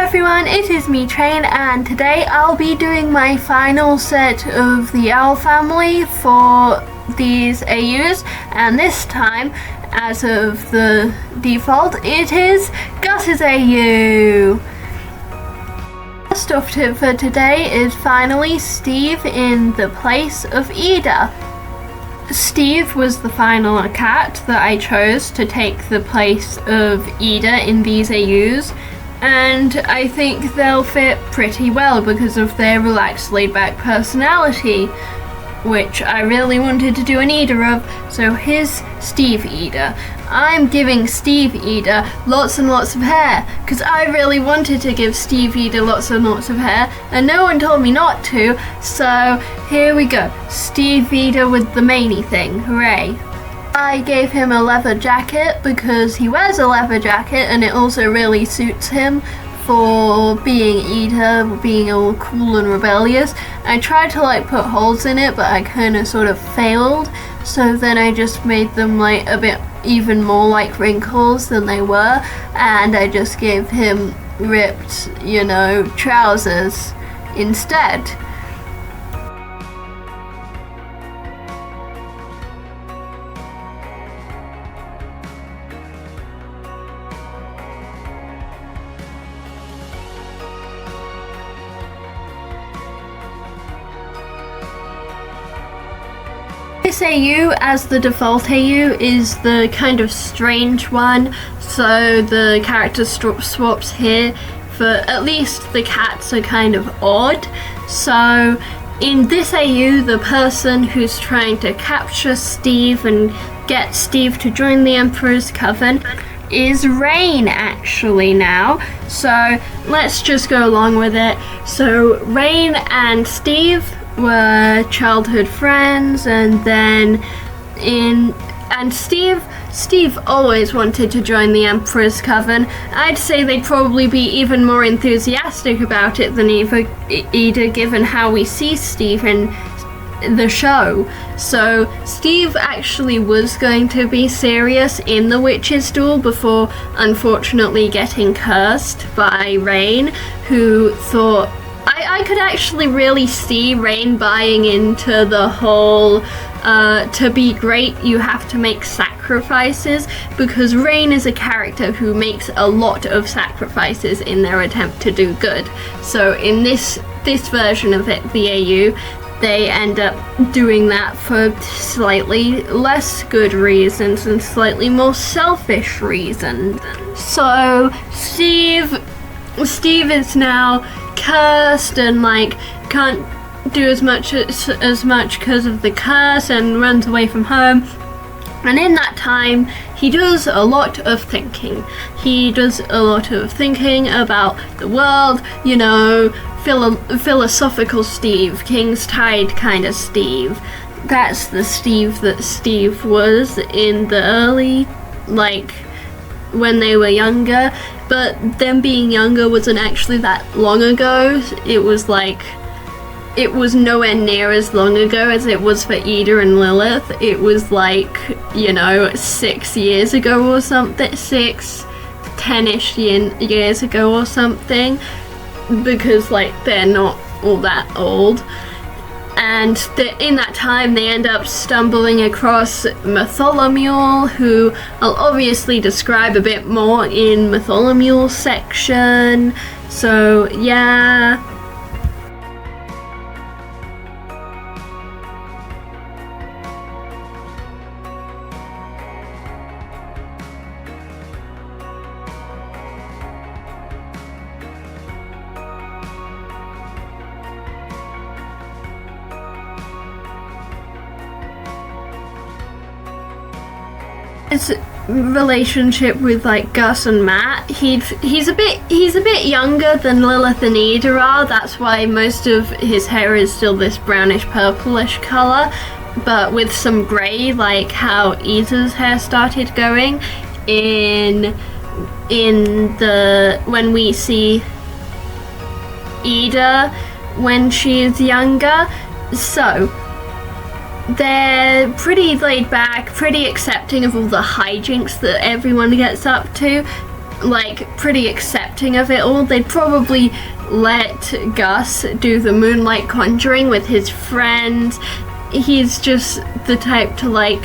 everyone, it is me Train, and today I'll be doing my final set of the Owl family for these AUs, and this time, as of the default, it is Gus's AU. First off tip for today is finally Steve in the place of Ida. Steve was the final cat that I chose to take the place of Ida in these AUs, and I think they'll fit pretty well because of their relaxed, laid-back personality, which I really wanted to do an Ida of. So here's Steve Ida. I'm giving Steve Ida lots and lots of hair because I really wanted to give Steve Ida lots and lots of hair, and no one told me not to, so here we go. Steve Ida with the maney thing, hooray. I gave him a leather jacket because he wears a leather jacket and it also really suits him for being Ida, being all cool and rebellious. I tried to put holes in it, but I kind of sort of failed, so then I just made them a bit even more like wrinkles than they were, and I just gave him ripped, trousers instead. This AU, as the default AU, is the kind of strange one, so the character swaps here for at least the cats are kind of odd. So in this AU, the person who's trying to capture Steve and get Steve to join the Emperor's Coven is Rain actually now, so let's just go along with it. So Rain and Steve were childhood friends, and then Steve always wanted to join the Emperor's Coven. I'd say they'd probably be even more enthusiastic about it than Ida, given how we see Steve in the show. So Steve actually was going to be serious in the Witch's Duel before unfortunately getting cursed by Rain, who thought I could actually really see Rain buying into the whole to be great you have to make sacrifices, because Rain is a character who makes a lot of sacrifices in their attempt to do good. So in this version of it, the AU, they end up doing that for slightly less good reasons and slightly more selfish reasons. So Steve is now cursed and can't do as much because of the curse, and runs away from home. And in that time, he does a lot of thinking. He does a lot of thinking about the world, philosophical Steve, King's Tide kind of Steve. That's the Steve that Steve was in the early, when they were younger. But them being younger wasn't actually that long ago. It was nowhere near as long ago as it was for Ida and Lilith. It was 6 years ago or something, 10-ish years ago or something, because they're not all that old. And in that time, they end up stumbling across Mytholomule, who I'll obviously describe a bit more in Mytholomule section. So, yeah. His relationship with Gus and Matt, he's a bit younger than Lilith and Ida are. That's why most of his hair is still this brownish purplish color, but with some gray, like how Ida's hair started going when we see Ida when she's younger. So they're pretty laid back, pretty accepting of all the hijinks that everyone gets up to. like pretty accepting of it all. They'd probably let Gus do the moonlight conjuring with his friends. He's just the type to like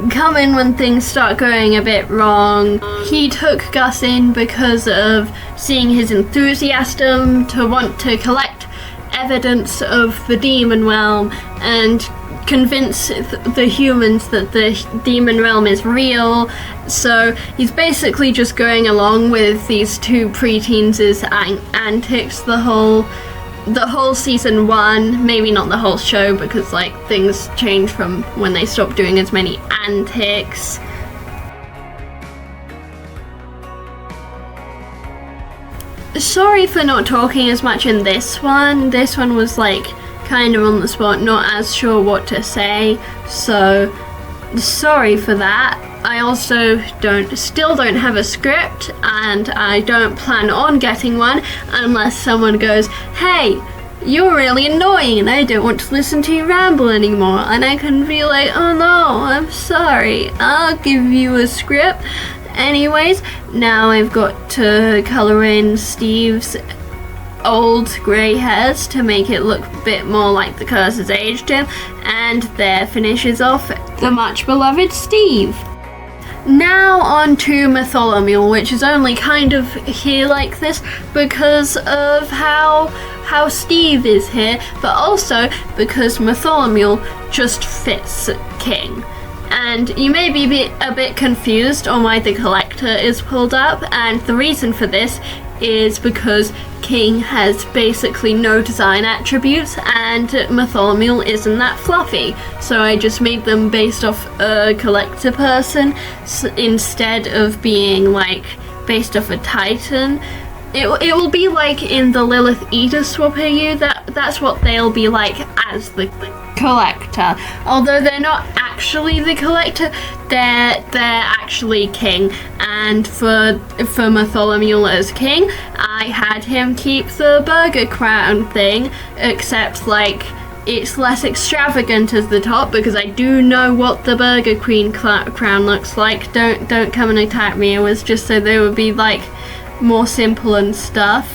come in when things start going a bit wrong. He took Gus in because of seeing his enthusiasm to want to collect evidence of the demon realm and convince the humans that the demon realm is real. So he's basically just going along with these two preteens' antics the whole season 1, maybe not the whole show because like things change from when they stopped doing as many antics. Sorry for not talking as much in this one. This one was like kind of on the spot, not as sure what to say, so sorry for that. I also still don't have a script, and I don't plan on getting one unless someone goes, hey, you're really annoying and I don't want to listen to you ramble anymore, and I can be like, oh no, I'm sorry, I'll give you a script. Anyways, now I've got to colour in Steve's old grey hairs to make it look a bit more like the curse has aged him, and there finishes off the much beloved Steve. Now on to Bartholomew, which is only kind of here like this because of how Steve is here, but also because Bartholomew just fits King. And you may be a bit confused on why the collector is pulled up, and the reason for this is because King has basically no design attributes and Bartholomew isn't that fluffy. So I just made them based off a collector person instead of being like based off a Titan. It will be like in the Lilith Eater swap AU, that's what they'll be like as the collector. Although they're not actually the collector, they're actually King. And for Bartholomew as King, I had him keep the burger crown thing, except like it's less extravagant as the top because I do know what the Burger Queen crown looks like. Don't come and attack me. It was just so they would be like more simple and stuff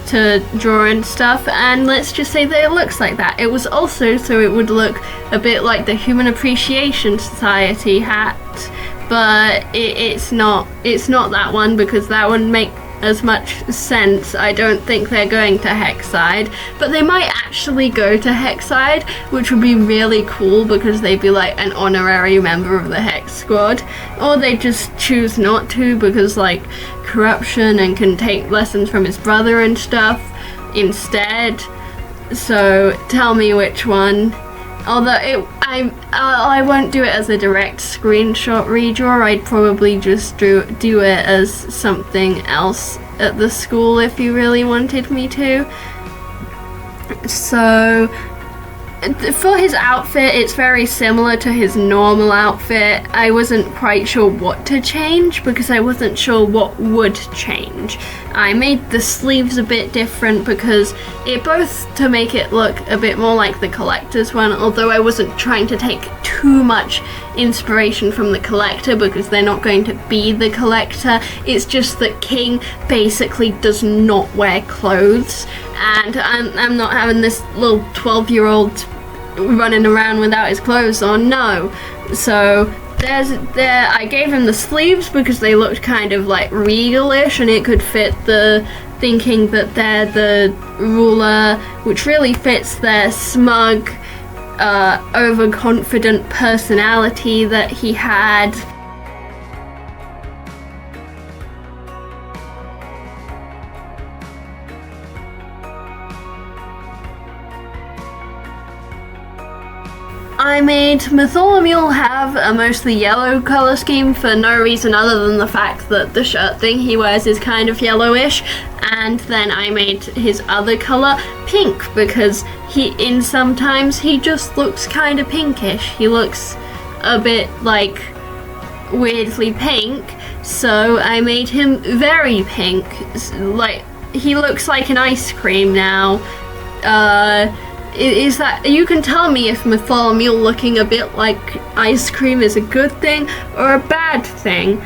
to draw and stuff, and let's just say that it looks like that. It was also so it would look a bit like the Human Appreciation Society hat, but it's not that one because that wouldn't make as much sense. I don't think they're going to Hexside, but they might actually go to Hexside, which would be really cool because they'd be like an honorary member of the Hex Squad, or they just choose not to because like corruption and can take lessons from his brother and stuff instead. So tell me which one. Although I won't do it as a direct screenshot redraw, I'd probably just do it as something else at the school if you really wanted me to. So for his outfit, it's very similar to his normal outfit. I wasn't quite sure what to change because I wasn't sure what would change. I made the sleeves a bit different because it both to make it look a bit more like the collector's one, although I wasn't trying to take too much inspiration from the collector because they're not going to be the collector. It's just that King basically does not wear clothes, and I'm not having this little 12-year-old running around without his clothes on, no. So I gave him the sleeves because they looked kind of like regalish and it could fit the thinking that they're the ruler, which really fits their smug, overconfident personality that he had. I made Bartholomew have a mostly yellow colour scheme for no reason other than the fact that the shirt thing he wears is kind of yellowish, and then I made his other colour pink because sometimes he just looks kind of pinkish. He looks a bit like weirdly pink, so I made him very pink. Like he looks like an ice cream now. Is that, you can tell me if Bartholomew looking a bit like ice cream is a good thing or a bad thing.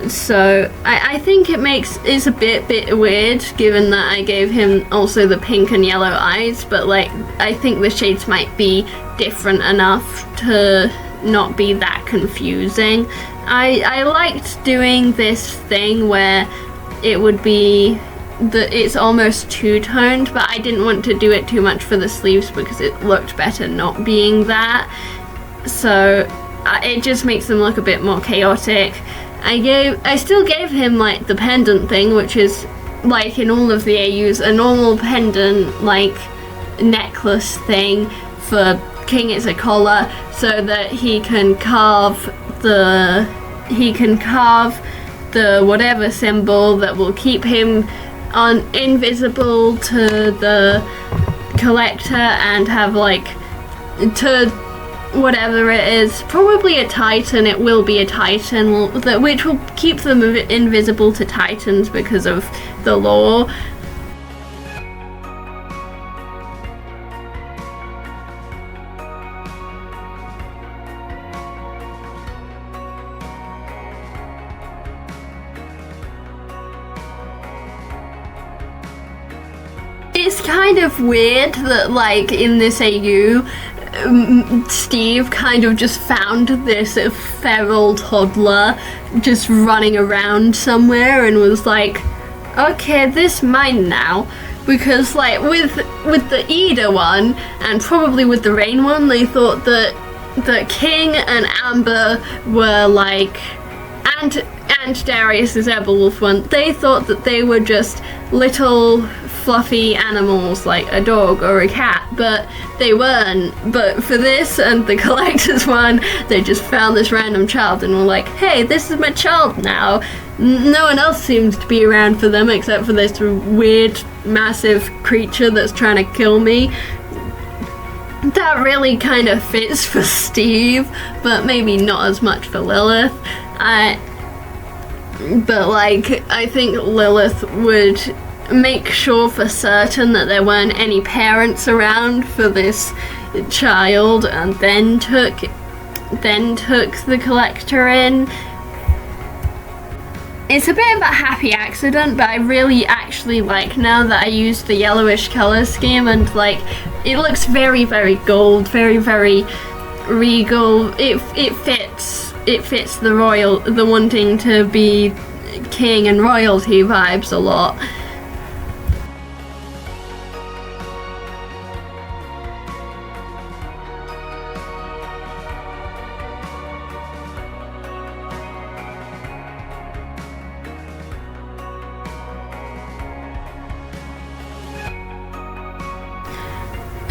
So I think it's a bit weird given that I gave him also the pink and yellow eyes, but like I think the shades might be different enough to not be that confusing. I liked doing this thing where it would be it's almost two-toned, but I didn't want to do it too much for the sleeves because it looked better not being that. So it just makes them look a bit more chaotic. I still gave him like the pendant thing, which is like in all of the AUs a normal pendant like necklace thing for King. It's a collar so that he can carve the whatever symbol that will keep him invisible to the collector and have like to whatever it is, probably a titan. It will be a titan which will keep them invisible to titans because of the lore. It's kind of weird that like in this AU Steve kind of just found this feral toddler just running around somewhere and was like, okay, this mine now. Because like with the Ida one and probably with the Rain one, they thought that King and Amber were like, and Darius's Everwolf one, they thought that they were just little fluffy animals like a dog or a cat, but they weren't. But for this and the collector's one, they just found this random child and were like, hey, this is my child now. No one else seems to be around for them except for this weird massive creature that's trying to kill me. That really kind of fits for Steve, but maybe not as much for Lilith. But like, I think Lilith would make sure for certain that there weren't any parents around for this child and then took the collector in. It's a bit of a happy accident, but I really actually like now that I used the yellowish color scheme and like it looks very, very gold, very, very regal. It fits the wanting to be king and royalty vibes a lot.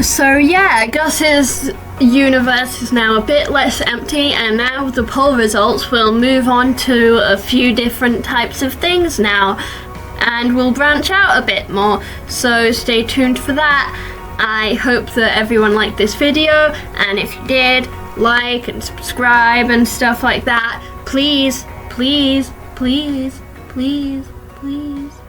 So yeah, Gus's universe is now a bit less empty, and now the poll results will move on to a few different types of things now, and we'll branch out a bit more, so stay tuned for that. I hope that everyone liked this video, and if you did, like and subscribe and stuff like that. Please, please, please, please, please.